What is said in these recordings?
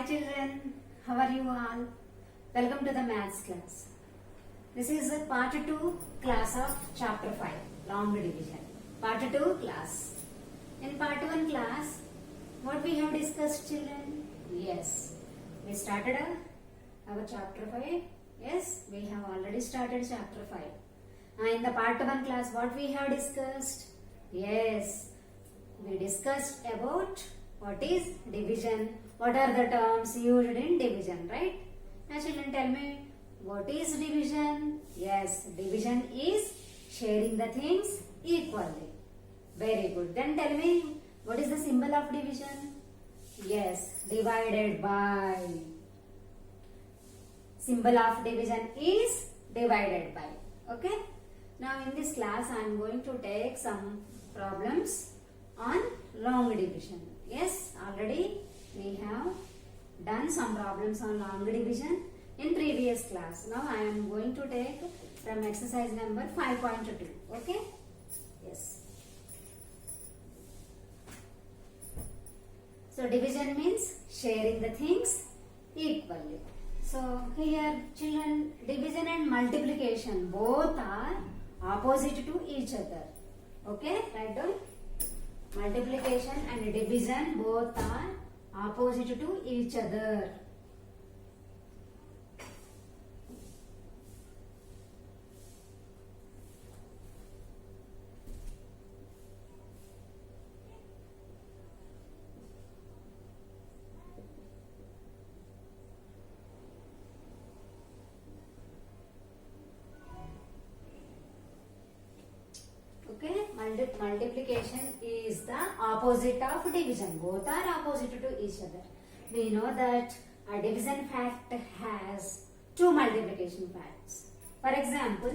Hi children, how are you all? Welcome to the maths class. This is a part 2 class of chapter 5, long division. Part 2 class. In part 1 class, what we have discussed children? Yes, we started our chapter 5. Yes, we have already started chapter 5. In the part 1 class, what we have discussed? Yes, we discussed about what is division, what are the terms used in division, right? Now children, tell me, what is division? Yes, division is sharing the things equally. Very good. Then tell me, what is the symbol of division? Yes, divided by. Symbol of division is divided by. Okay? Now in this class, I am going to take some problems on long division. Yes, already we have done some problems on long division in previous class. Now I am going to take from exercise number 5.2. Okay? Yes. So division means sharing the things equally. So here children, division and multiplication both are opposite to each other. Okay? Write down. Multiplication and division both are opposite to each other. Okay, multiplication is the opposite of division. Both are opposite to each other. We know that a division fact has two multiplication facts. For example,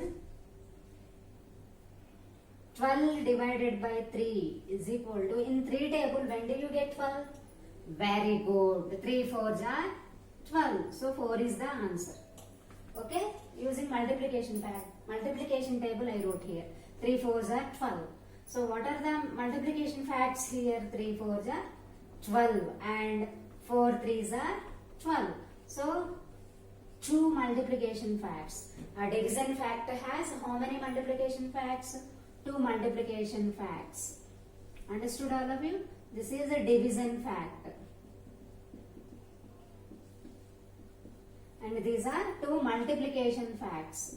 12 divided by 3 is equal to, in 3 table, when do you get 12? Very good. 3 4s are 12. So 4 is the answer. Okay, using multiplication fact. Multiplication table I wrote here. 3 4s are 12. So what are the multiplication facts here? 3 4s are 12 and 4 3s are 12. So two multiplication facts. A division fact has how many multiplication facts? Two multiplication facts. Understood all of you? This is a division fact. And these are two multiplication facts.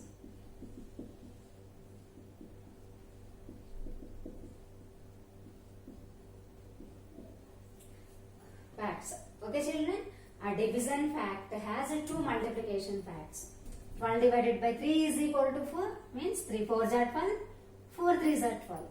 Facts. Okay children, a division fact has two multiplication facts. 12 divided by 3 is equal to 4, means 3 4s are 12, 4 3s are 12.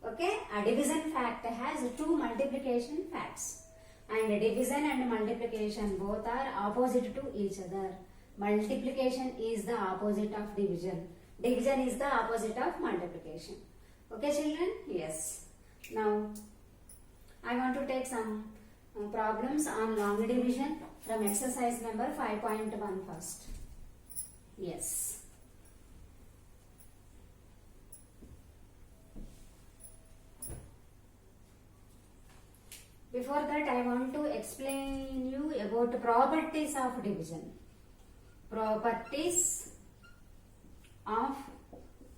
Okay, a division fact has two multiplication facts. And division and multiplication both are opposite to each other. Multiplication is the opposite of division. Division is the opposite of multiplication. Okay children? Yes. Now, I want to take some problems on long division from exercise number 5.1 first. Yes. Before that, I want to explain you about properties of division. Properties of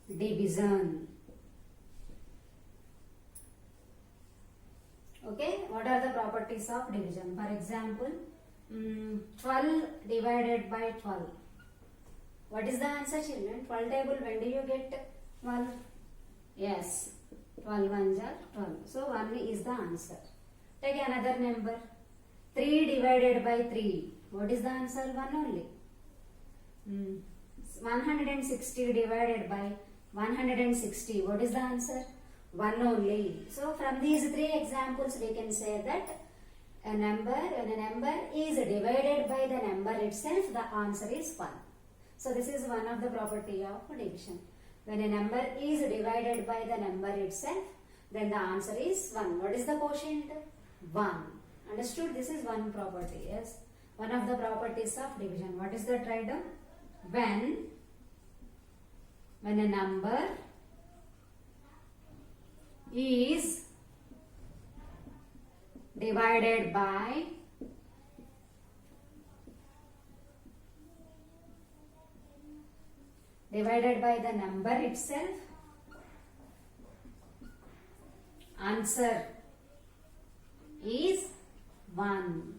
division. Okay, what are the properties of division? For example, 12 divided by 12. What is the answer children? 12 table, when do you get 12? Yes, 12 ones are 12. So 1 is the answer. Take another number. 3 divided by 3. What is the answer? 1 only. 160 divided by 160. What is the answer? 1 only. So from these three examples we can say that when a number is divided by the number itself, the answer is 1. So this is one of the property of division. When a number is divided by the number itself, then the answer is 1. What is the quotient? 1. Understood? This is one property. Yes. One of the properties of division. What is that, write down? When a number is divided by divided by the number itself. Answer is 1.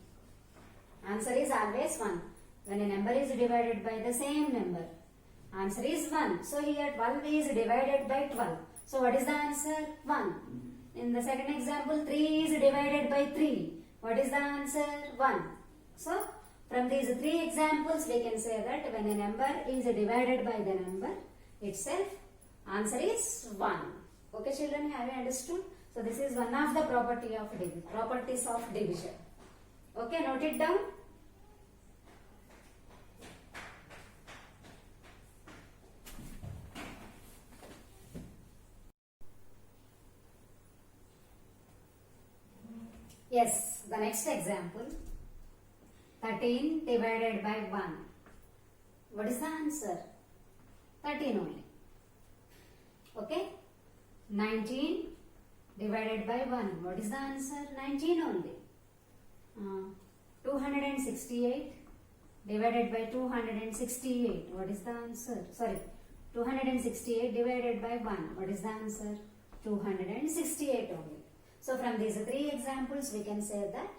Answer is always 1. When a number is divided by the same number, answer is 1. So here 12 is divided by 12. So what is the answer? 1. In the second example, 3 is divided by 3. What is the answer? 1. So from these 3 examples, we can say that when a number is divided by the number itself, answer is 1. Okay children, have you understood? So this is one of the properties of division. Okay, note it down. Yes, the next example, 13 divided by 1. What is the answer? 13 only. Okay, 19 divided by 1. What is the answer? 19 only. 268 divided by 268. What is the answer? Sorry, 268 divided by 1. What is the answer? 268 only. So from these 3 examples, we can say that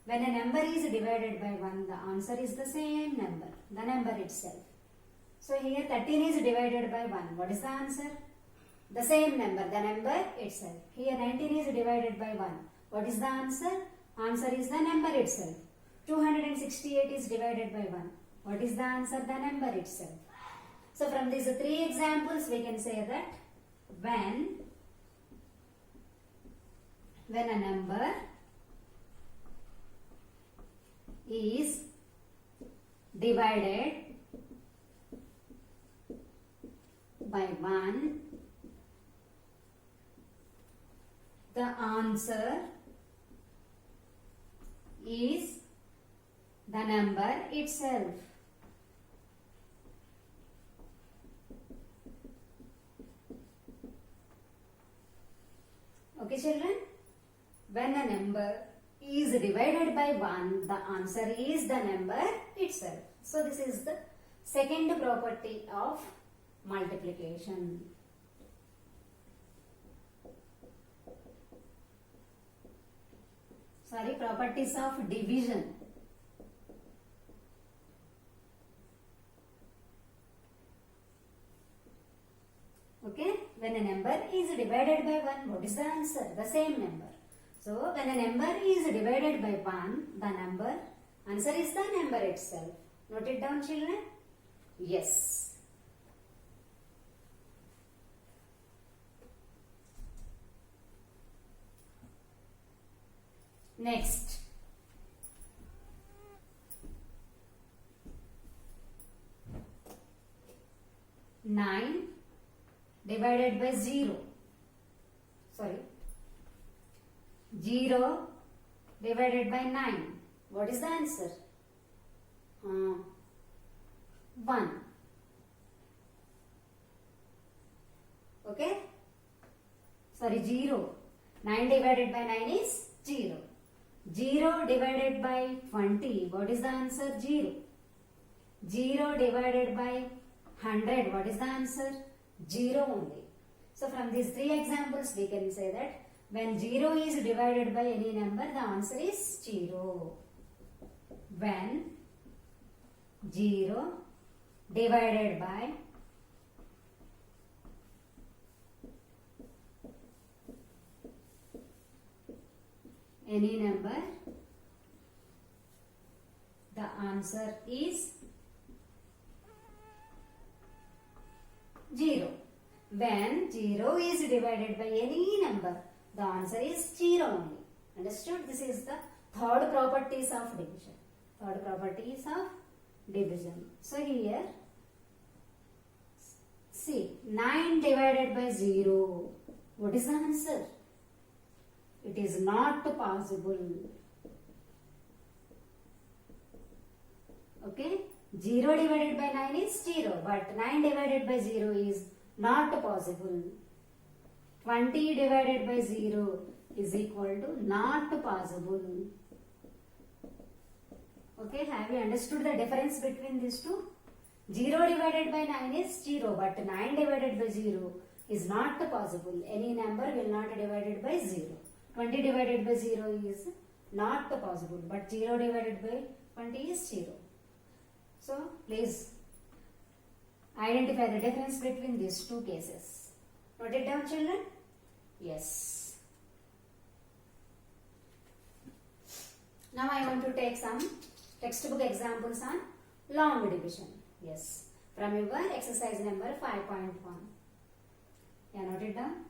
when a number is divided by 1, the answer is the same number, the number itself. So here 13 is divided by 1. What is the answer? The same number, the number itself. Here 19 is divided by 1. What is the answer? Answer is the number itself. 268 is divided by 1. What is the answer? The number itself. So from these 3 examples, we can say that when a number is divided by 1, the answer is the number itself. Okay children? When a number is divided by 1, the answer is the number itself. So this is the second property of multiplication. Sorry, properties of division. Okay, when a number is divided by 1, what is the answer? The same number. So when a number is divided by 1, the answer is the number itself. Note it down children. Yes. Next. Nine divided by 0. Sorry. 0 divided by 9. What is the answer? 1. Okay? Sorry, 0. 9 divided by 9 is 0. 0 divided by 20. What is the answer? 0. 0 divided by 100. What is the answer? 0 only. So from these 3 examples, we can say that when 0 is divided by any number, the answer is 0. When 0 divided by any number, the answer is 0. When 0 is divided by any number, the answer is 0 only. Understood? This is the third properties of division. Third properties of division. So here, see, 9 divided by 0. What is the answer? It is not possible. Okay? 0 divided by 9 is 0, but 9 divided by 0 is not possible. 20 divided by 0 is equal to not possible. Okay, have you understood the difference between these two? 0 divided by 9 is 0, but 9 divided by 0 is not possible. Any number will not divided by 0. 20 divided by 0 is not possible, but 0 divided by 20 is 0. So, please identify the difference between these two cases. Note it down, children. Yes. Now I want to take some textbook examples on long division. Yes. From your exercise number 5.1. Yeah, note it down.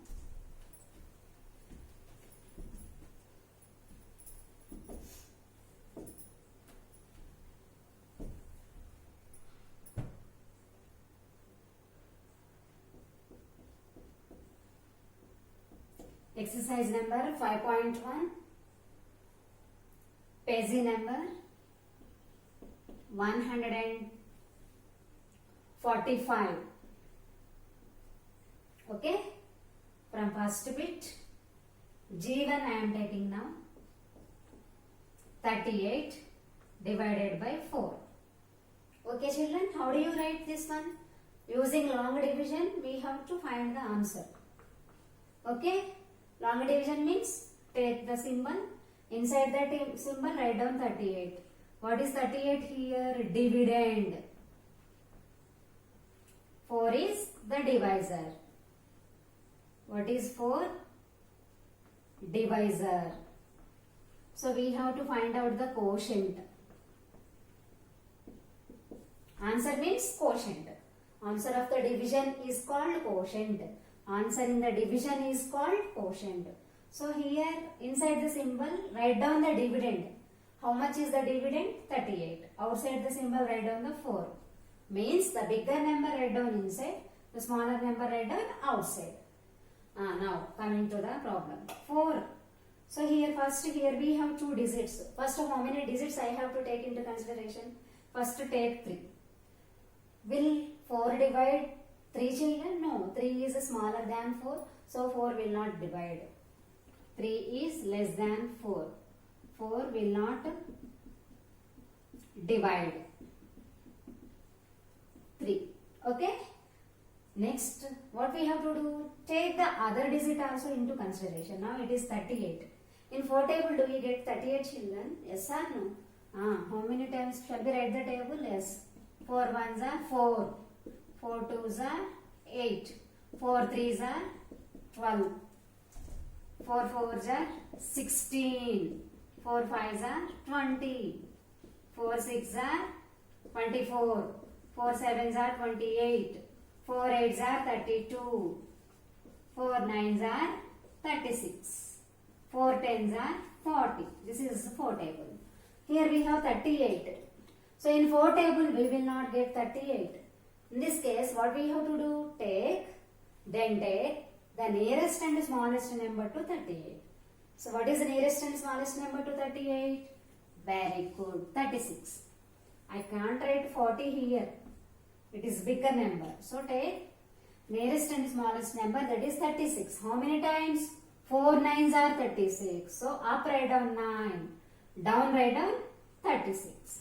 Exercise number 5.1, page number 145. Okay, from first bit, G1 I am taking now, 38 divided by 4. Okay children, how do you write this one? Using long division, we have to find the answer. Okay. Long division means take the symbol, inside that symbol write down 38. What is 38 here? Dividend. 4 is the divisor. What is 4? Divisor. So we have to find out the quotient. Answer means quotient. Answer of the division is called quotient. Answer in the division is called quotient. So here inside the symbol write down the dividend. How much is the dividend? 38. Outside the symbol write down the 4. Means the bigger number write down inside, the smaller number write down outside. Now coming to the problem. 4. So here we have 2 digits. First how many digits I have to take into consideration? First take 3. Will 4 divide 3 children? No, 3 is smaller than 4, so 4 will not divide. 3 is less than 4. 4 will not divide 3. Okay? Next, what we have to do? Take the other digit also into consideration. Now it is 38. In 4 table, do we get 38 children? Yes or no? How many times shall we write the table? Yes. 4 ones are 4. 4 twos are 8. 4 threes are 12. 4 fours are 16. 4 fives are 20. 4 sixes are 24. 4 sevens are 28. 4 eights are 32. 4 nines are 36. 4 tens are 40. This is 4 table. Here we have 38. So in 4 table we will not get 38. In this case what we have to do? Take the nearest and smallest number to 38. So what is the nearest and smallest number to 38? Very good. 36. I can't write 40 here. It is bigger number. So take nearest and smallest number, that is 36. How many times? 4 nines are 36. So up write down 9. Down write down 36.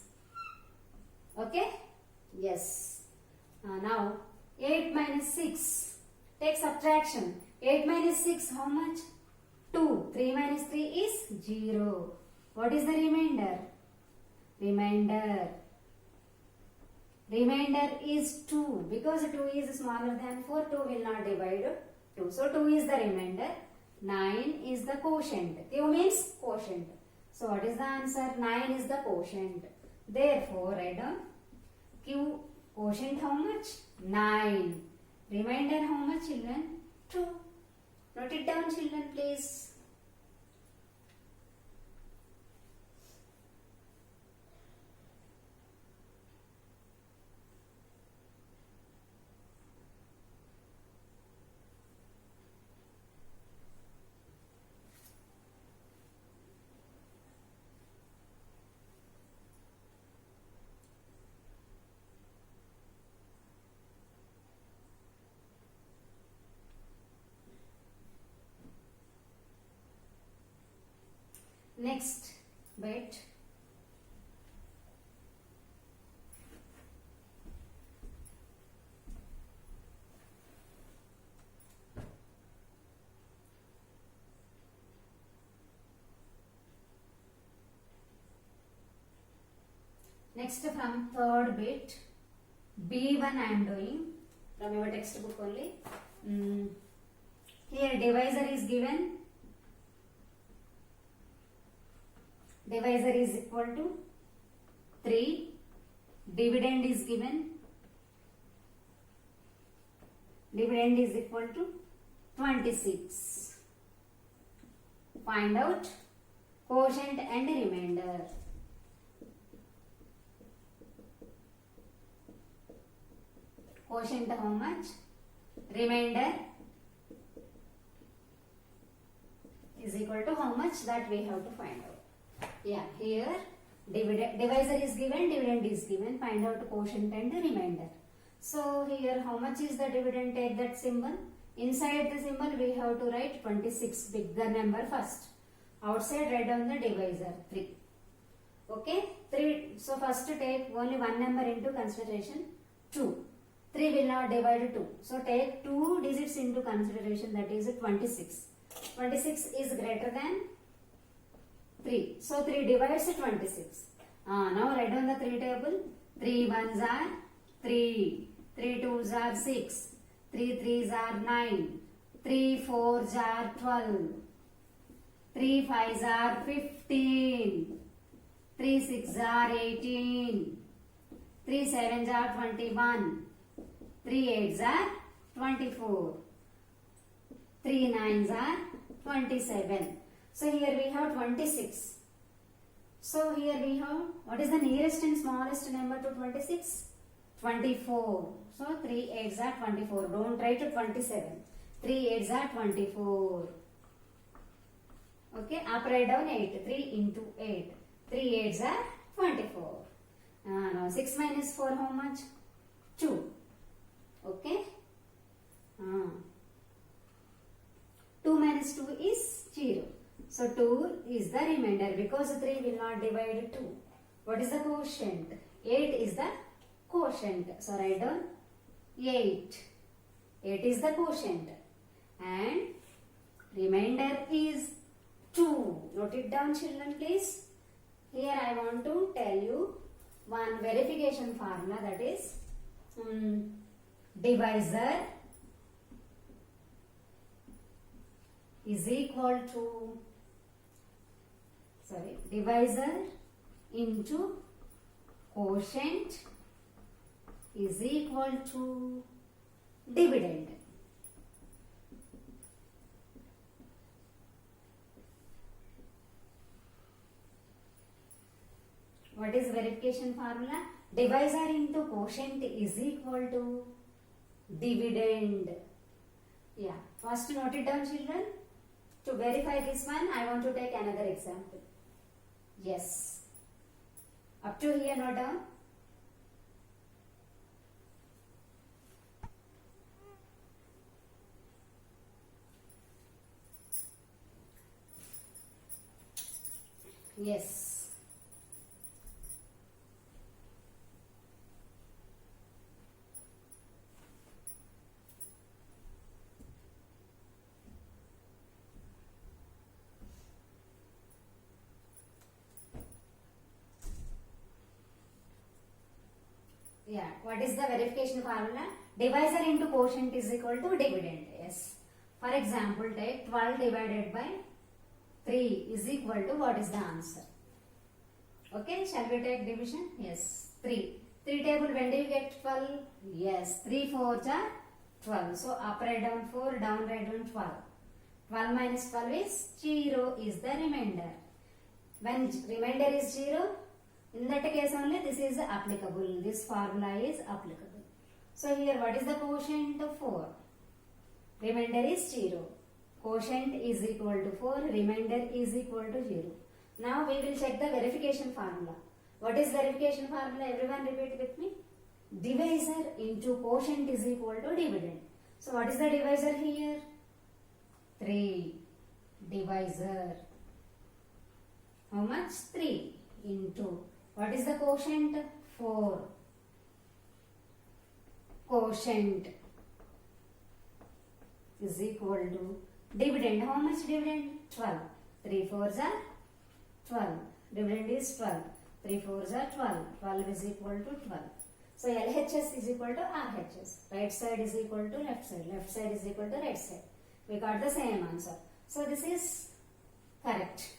Okay? Yes. Now 8 minus 6. Take subtraction. 8 minus 6 how much? 2. 3 minus 3 is 0. What is the remainder? Remainder is 2. Because 2 is smaller than 4, 2 will not divide 2. So 2 is the remainder. 9 is the quotient. Q means quotient. So what is the answer? 9 is the quotient. Therefore write down Q. Quotient how much? 9. Remainder how much children? 2. Note it down children please. Next bit. Next from third bit, B1 I am doing from your textbook only. Here divisor is given. Divisor is equal to 3. Dividend is given. Dividend is equal to 26. Find out quotient and remainder. Quotient how much? Remainder is equal to how much, that we have to find out. Yeah, here divisor is given, dividend is given. Find out quotient and remainder. So here how much is the dividend? Take that symbol. Inside the symbol we have to write 26, bigger number first. Outside write down the divisor 3. Okay, 3. So first take only one number into consideration, 2. 3 will not divide 2. So take 2 digits into consideration, that is 26. 26 is greater than 3. So 3 divides 26. Now write down the 3 table. 3 ones are 3. 3 twos are 6. 3 threes are 9. 3 fours are 12. 3 fives are 15. 3 sixes are 18. 3 sevens are 21. 3 eights are 24. 3 nines are 27. So here we have 26. So here we have, what is the nearest and smallest number to 26? 24. So 3 eights are 24. Don't write to 27. 3 eights are 24. Okay, up write down 8. 3 into 8. 3 eights are 24. Now 6 minus 4 how much? 2. Okay. 2 minus 2 is 0. So 2 is the remainder because 3 will not divide 2. What is the quotient? 8 is the quotient. So write down 8. 8 is the quotient. And remainder is 2. Note it down, children, please. Here I want to tell you one verification formula, that is divisor is equal to, divisor into quotient is equal to dividend. What is verification formula? Divisor into quotient is equal to dividend. Yeah, first note it down, children. To verify this one, I want to take another example. Yes. Up to here, note down. Yes. Yeah, what is the verification formula? Divisor into quotient is equal to dividend. Yes. For example, take 12 divided by 3 is equal to, what is the answer? Okay, shall we take division? Yes, 3. 3 table, when do you get 12? Yes, 3 fours are 12. So up write down 4, down write down 12. 12 minus 12 is 0 is the remainder. When remainder is 0, in that case only this is applicable. This formula is applicable. So here what is the quotient? 4. Remainder is 0. Quotient is equal to 4. Remainder is equal to 0. Now we will check the verification formula. What is verification formula? Everyone repeat with me. Divisor into quotient is equal to dividend. So what is the divisor here? 3. Divisor. How much? 3 into. What is the quotient? 4. Quotient is equal to dividend. How much dividend? 12. 3 fours are 12. Dividend is 12. 3 fours are 12. 12 is equal to 12. So LHS is equal to RHS. Right side is equal to left side. Left side is equal to right side. We got the same answer. So this is correct.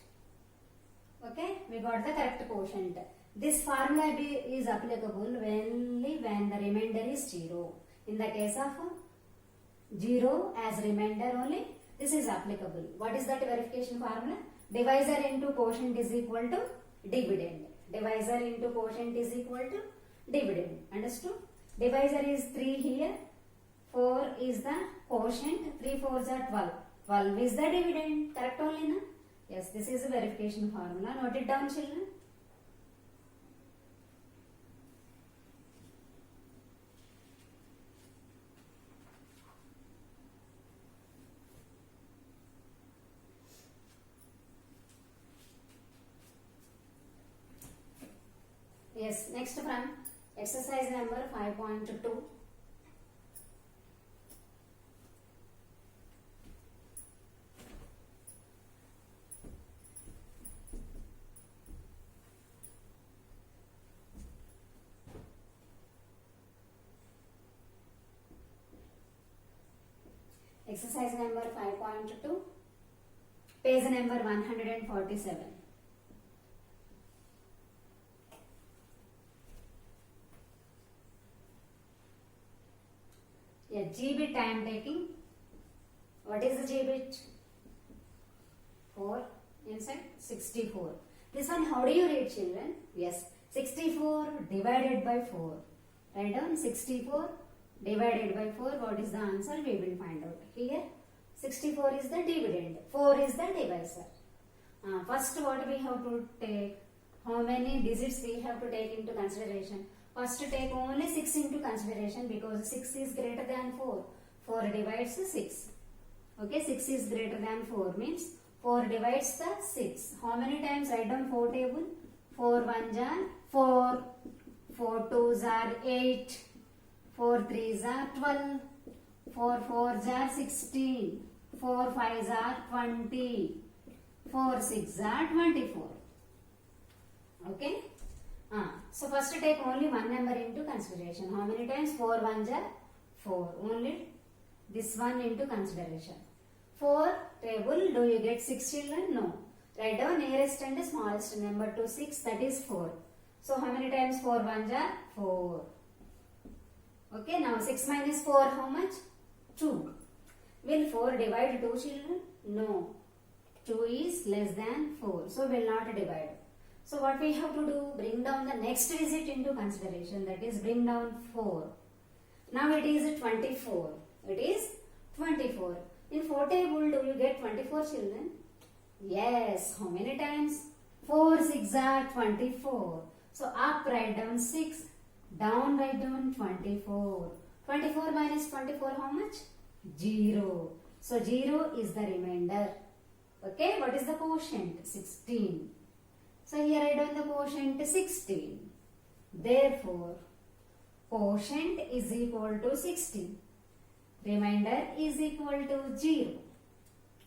Okay, we got the correct quotient. This formula is applicable only when the remainder is 0. In the case of 0 as remainder only, this is applicable. What is that verification formula? Divisor into quotient is equal to dividend. Divisor into quotient is equal to dividend. Understood? Divisor is 3 here. 4 is the quotient. 3 fours are 12. 12 is the dividend. Correct only, na? Yes, this is a verification formula. Note it down, children. Yes, next from exercise number 5.2. Exercise number 5.2, page number 147. Yeah, G-bit I am taking. What is the G-bit? 4 inside 64. This one, how do you read, children? Yes, 64 divided by 4. Write down 64 divided by 4. What is the answer? We will find out. Here 64 is the dividend, 4 is the divisor. First what we have to take? How many digits we have to take into consideration? First take only 6 into consideration because 6 is greater than 4. 4 divides 6. Okay, 6 is greater than 4 means 4 divides the 6. How many times? Write down 4 table. 4 1s are 4. 4 2s are 8. 4 3s are 12. 4 4s are 16. 4 5s are 20. 4 6s are 24. Okay. So first take only one number into consideration. How many times? 4 1s are 4. Only this one into consideration. 4 table, do you get 6 children? No. Write down nearest and smallest number to 6, that is 4. So how many times 4 1s are 4. Okay, now 6 minus 4 how much? 2. Will 4 divide 2 children? No. 2 is less than 4, so will not divide. So what we have to do? Bring down the next digit into consideration, that is bring down 4. Now it is 24. It is 24. In 4 table, do you get 24 children? Yes. How many times? 4 6 are 24. So up write down 6, down write down 24. 24 minus 24 how much? 0. So 0 is the remainder. Okay, what is the quotient? 16. So here write down the quotient 16. Therefore, quotient is equal to 16. Remainder is equal to 0.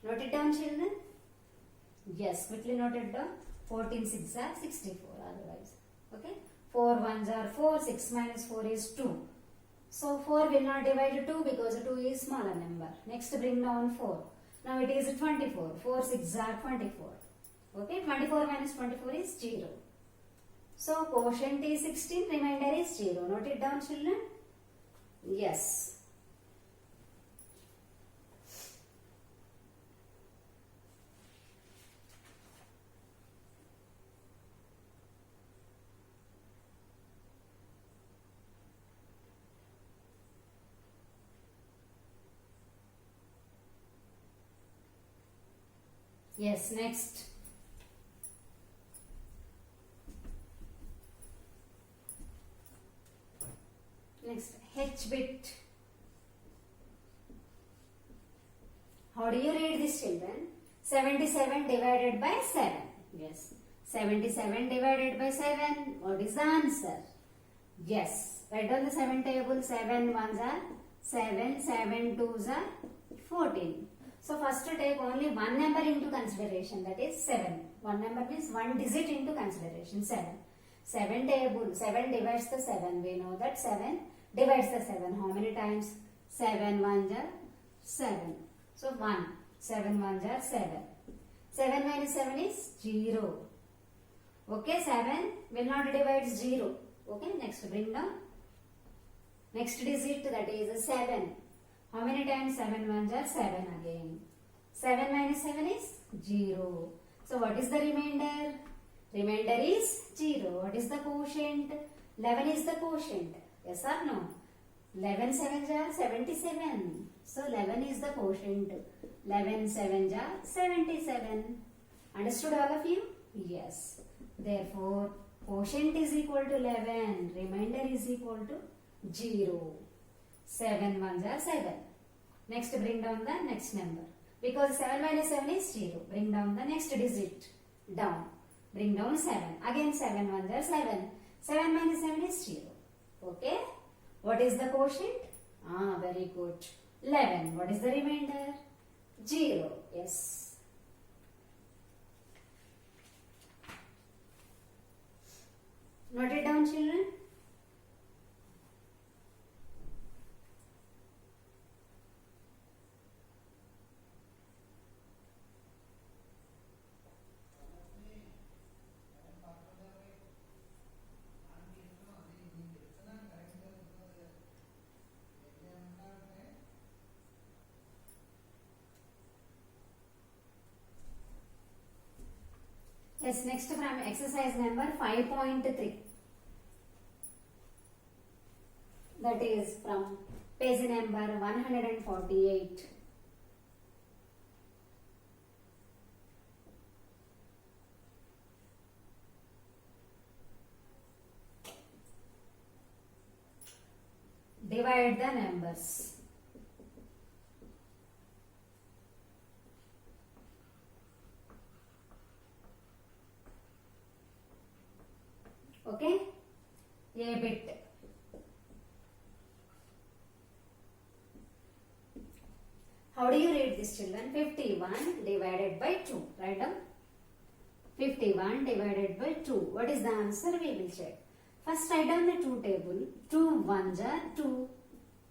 Note it down children. Yes, quickly note it down. 14 6 are 64 otherwise. Okay. 4 1s are 4. 6 minus 4 is 2. So 4 will not divide 2 because 2 is smaller number. Next bring down 4. Now it is 24. 4 6 are 24. Okay. 24 minus 24 is 0. So quotient is 16. Remainder is 0. Note it down children. Yes. Yes, next. Next, H bit. How do you read this children? 77 divided by 7. Yes, 77 divided by 7. What is the answer? Yes, write down the 7 table. 7 1s are 7, 7 2s are 14. So first take only one number into consideration, that is 7. One number means one digit into consideration, 7. 7 table, 7 divides the 7. We know that 7 divides the 7. How many times? 7 ones are 7. So 1. 7 ones are 7. 7 minus 7 is 0. Okay, 7 will not divide 0. Okay, next bring down. Next digit, that is 7. How many times? 7 ones are 7 again. 7 minus 7 is 0. So what is the remainder? Remainder is 0. What is the quotient? 11 is the quotient. Yes or no? 11 sevens are 77. So 11 is the quotient. 11 sevens are 77. Understood all of you? Yes. Therefore, quotient is equal to 11. Remainder is equal to 0. 7 ones are 7. Next bring down the next number. Because 7 minus 7 is 0. Bring down the next digit. Down. Bring down 7. Again 7 ones are 7. 7 minus 7 is 0. Okay. What is the quotient? Very good. 11. What is the remainder? 0. Yes. Note it down, children. Yes, next from exercise number 5.3. That is from page number 148. Divide the numbers. Okay, a bit. How do you read this, children? 51 divided by 2. Write down. 51 divided by 2. What is the answer? We will check. First write down the 2 table. 2 ones are 2.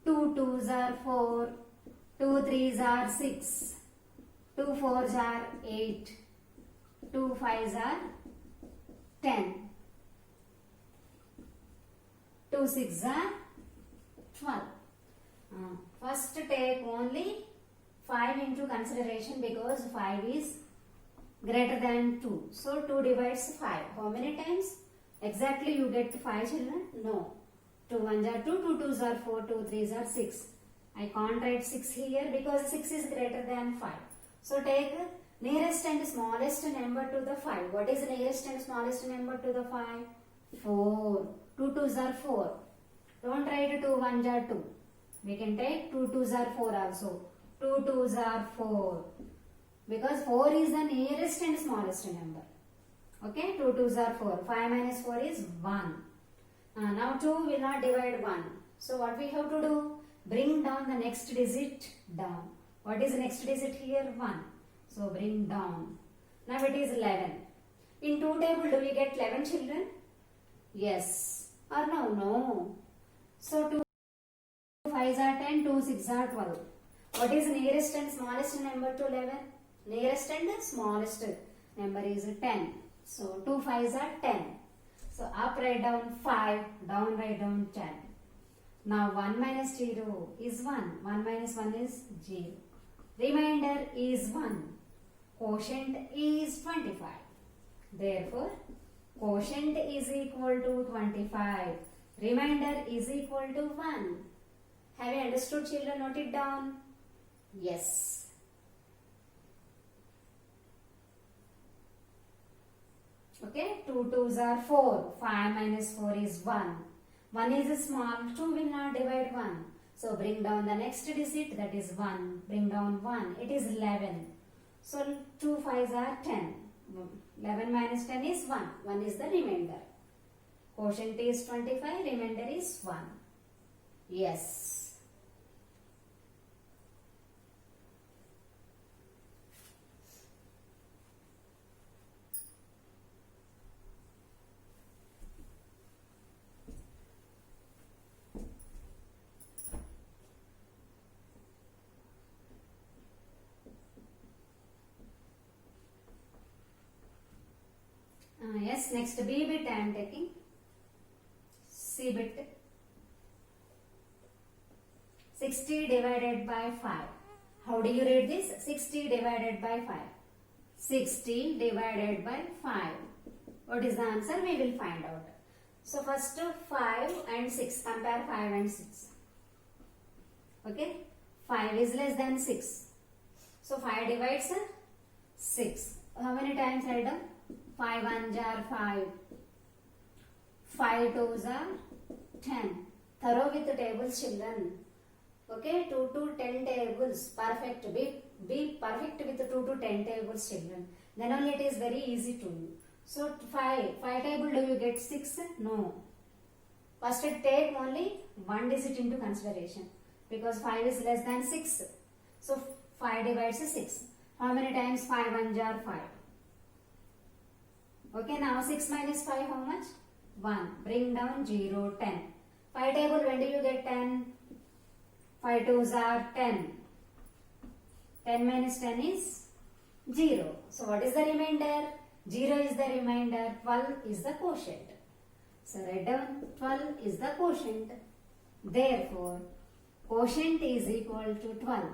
2 twos are 4. 2 threes are 6. 2 fours are 8. 2 fives are 10. 2 sixes are 12. First take only 5 into consideration because 5 is greater than 2. So 2 divides 5. How many times? Exactly you get 5, children? No. 2 ones are 2, 2 twos are 4, 2 threes are 6. I can't write 6 here because 6 is greater than 5. So take nearest and smallest number to the 5. What is nearest and smallest number to the 5? 4. 2 twos are 4. Don't write 2 ones are 2. We can take 2 twos are 4 also. 2 twos are 4. Because 4 is the nearest and smallest number. Okay, 2 twos are 4. 5 minus 4 is 1. Now 2 will not divide 1. So what we have to do? Bring down the next digit down. What is the next digit here? 1. So bring down. Now it is 11. In 2 table do we get 11, children? Yes. Or no? No. So 2 5s are 10, 2 6s are 12. What is nearest and smallest number to 11? Nearest and smallest number is 10. So 2 5s are 10. So up write down 5, down write down 10. Now 1 minus 0 is 1. 1 minus 1 is 0. Remainder is 1. Quotient is 25. Therefore, quotient is equal to 25. Remainder is equal to 1. Have you understood, children? Note it down. Yes. Okay, 2 twos are 4. 5 minus 4 is 1. 1 is small, 2 will not divide 1. So bring down the next digit, that is 1. Bring down 1, it is 11. So 2 5s are 10. 11 minus 10 is 1. 1 is the remainder. Quotient is 25, remainder is 1. Yes. next B bit I am taking. C bit. 60 divided by 5. How do you read this? 60 divided by 5. 60 divided by 5. What is the answer? We will find out. So first 5 and 6. Compare 5 and 6. Okay. 5 is less than 6. So 5 divides 6. How many times I done? 5 ones are 5. 5 twos are 10. Thorough with the tables, children. Okay, 2 to 10 tables. Perfect. Be perfect with 2 to 10 tables, children. Then only it is very easy to you. So 5 table, do you get 6? No. First take only one digit into consideration. Because 5 is less than 6. So 5 divides 6. How many times 5 ones are 5? Okay, now 6 minus 5 how much? 1. Bring down 0, 10. 5 table, when do you get 10? 5 twos are 10. 10 minus 10 is 0. So what is the remainder? 0 is the remainder. 12 is the quotient. So write down 12 is the quotient. Therefore, quotient is equal to 12.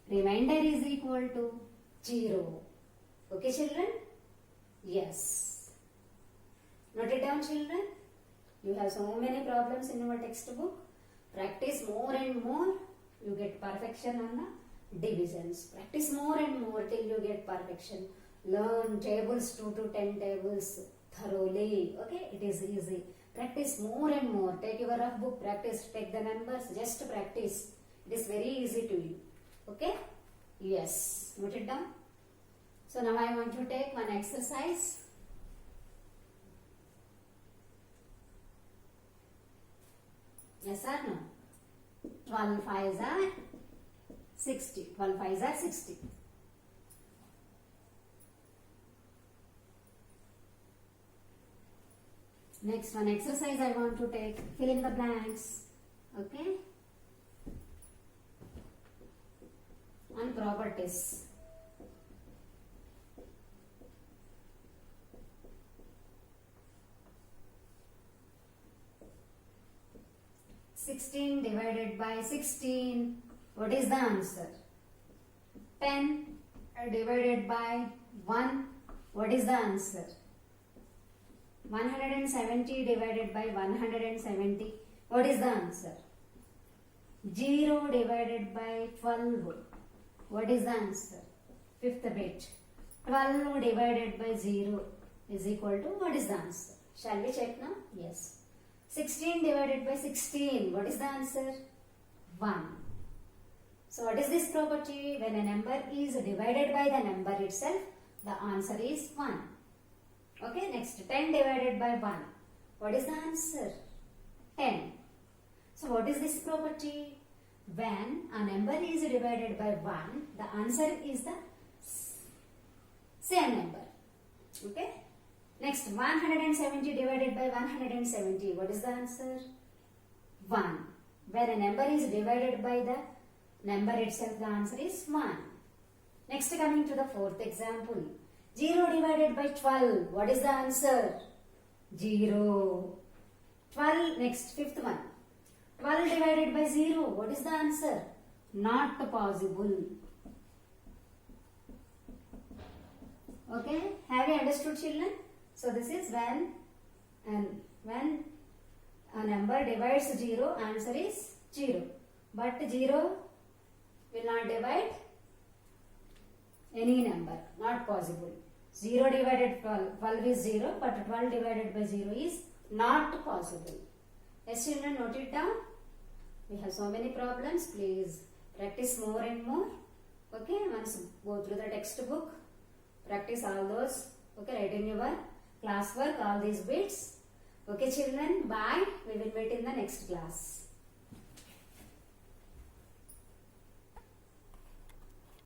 Remainder is equal to 0. Okay, children? Yes. Note it down, children. You have so many problems in your textbook. Practice more and more. You get perfection on the divisions. Practice more and more till you get perfection. Learn tables 2 to 10 tables thoroughly. Okay, it is easy. Practice more and more. Take your rough book, practice, take the numbers, just practice. It is very easy to you. Okay? Yes. Note it down. So now I want to take one exercise. Yes or no? 12 5s are 60. 12 5s are 60. Next one exercise I want to take. Fill in the blanks. Okay? And properties. (16) divided by 16. What is the answer? 10 divided by 1. What is the answer? 170 divided by 170. What is the answer? 0 divided by 12. What is the answer? Fifth bit. 12 divided by 0 is equal to, what is the answer? Shall we check now? Yes. 16 divided by 16. What is the answer? 1. So what is this property? When a number is divided by the number itself, the answer is 1. Okay, next 10 divided by 1. What is the answer? 10. So what is this property? When a number is divided by 1, the answer is the same number. Okay. Next 170 divided by 170. What is the answer? 1. When a number is divided by the number itself, the answer is 1. Next, coming to the fourth example. 0 divided by 12. What is the answer? 0. 12. Next, fifth one. 12 divided by 0. What is the answer? Not possible. Okay. Have you understood, children? So this is when a number divides 0, answer is 0. But 0 will not divide any number. Not possible. 0 divided 12. 12 is 0, but 12 divided by 0 is not possible. Yes, children, note it down. We have so many problems. Please practice more and more. Okay, once go through the textbook. Practice all those. Okay, write in your classwork all these bits. Okay, children, bye. We will meet in the next class.